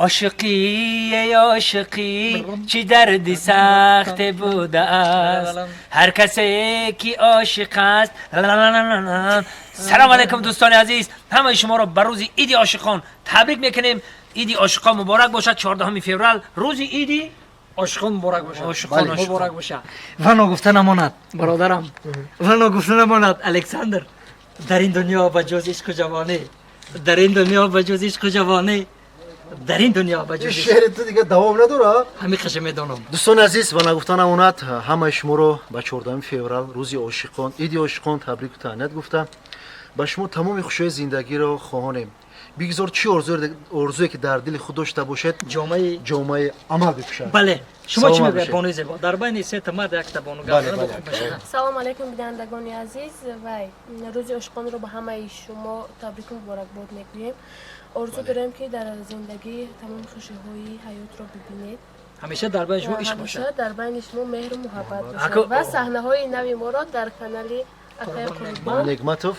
عاشقی عاشقی چی دردی سخت بوده است هر کسی که عاشق است. سلام علیکم دوستان عزیز، همه شما را به روز عید عاشقان تبریک میکنیم. عید عاشقان مبارک باشد. 14 فوریه روز عید عاشقان مبارک باشه. عاشقان مبارک باشه. و نگفته نماند برادرم، و نگفته نماند الکساندر، در این دنیا به جز عشق و جوانی، در این دنیا به جز عشق و جوانی، در این دنیا به جز شعر تو دیگه دوام نداره. همیشه میدونم. دوستان عزیز و نگفتن امانت، همه شما رو به 14 فوریه روز عاشقان، عید عاشقان تبریک و تهنیت گفتم. به شما تمام خوشی زندگی رو خواهانیم. بگذار چی ارزویی که در دل خود داشته باشد جامعه عمل بپوشد. بله، شما چی میگوید بانوی زیبا؟ در بین سه تا مرد یک تا بانوگر. سلام علیکم بینندگان عزیز و روز عاشقان رو به همه شما تبریک و مبارکباد میگوییم. آرزو داریم که در زندگی تمام خوشی‌های حیات رو ببینید. همیشه در بین شما عشق باشه. همیشه در بین شما مهر و محبت باشه. و صحنه‌های نوی ما را در کانال اخیر قربان نگمتوف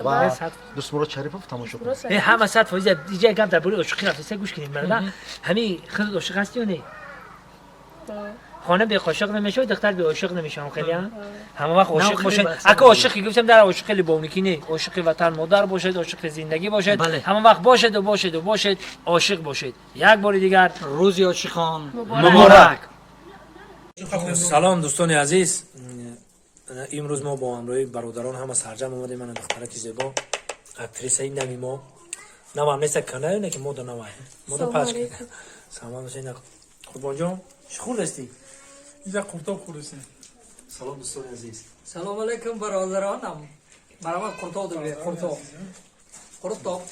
و دوست مراد شریفوف تماشا کنید. همه 100% دیگه گام در باره عاشقی رفته گوش کنیم. مردا همین خود عاشق هستی یا نه؟ خانه به عاشق نمیشه و دختر به عاشق نمیشه. خیلی همه وقت عاشق باشن. اگه عاشقی گفتم در عاشق لبونیکی نه، عاشق وطن مادر باشد، عاشق زندگی باشد. همه وقت باشد و باشد و باشد عاشق باشد. یک بار دیگر روز عاشقان مبارک. سلام دوستان عزیز، امروز ما با همراهی برادران همه سرجم اومدیم. من دخترک زیبا اکتریسه نمی ما نام نیست کنه نه که مود نوای مود پاس کنه. سلام حسین قربان جان، شکر هستی؟ اینجا قرطاب خورسته. سلام دوستان عزیز. سلام علیکم برادرانم. برام قرطاب دوی قرطاب.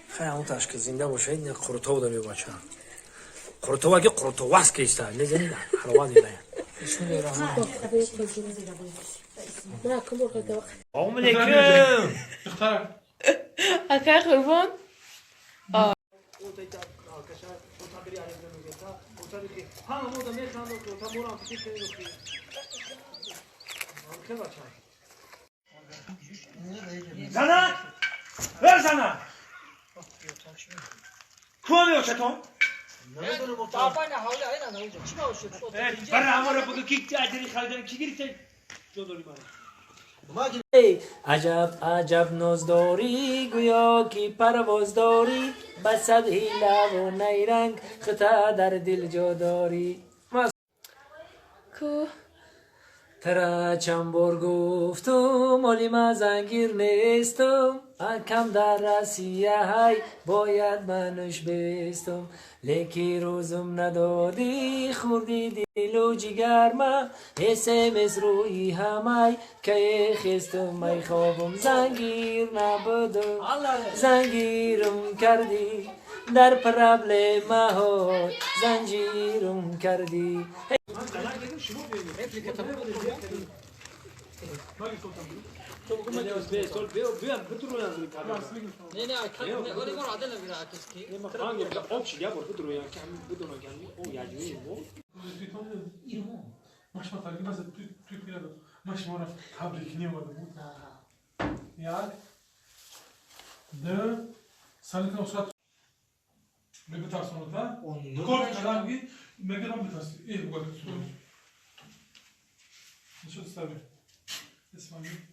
خیلی همون تشکیل زنده باشه. این قرطاب دوی بچه قرطاب اگه قرطاب واس که ایسته نزنی حروانی نه. سلام علیکم. اکای قربان زنه ver sana کومیو چطور برای همه رو بگو کی اجری خریدن کی گرفته جدوری من عجب عجب نازداری گویا کی پرواز داری بسد هیله و نیرنگ خطا در دل جا داری کو ترا چند بار گفتم مالی من زنگیر نیستم کم در رسیه های باید منش بستم لیکی روزم ندادی خوردی دل و جگر من اسمس روی همه که خستم می خوابم زنگیر نبودم زنگیرم کردی در پرابل مهار زنجیرم کردی. Meg betalar da. Kol kadar bir mega betalar. İyi bu kadar. Ne şu tabii. İsmail.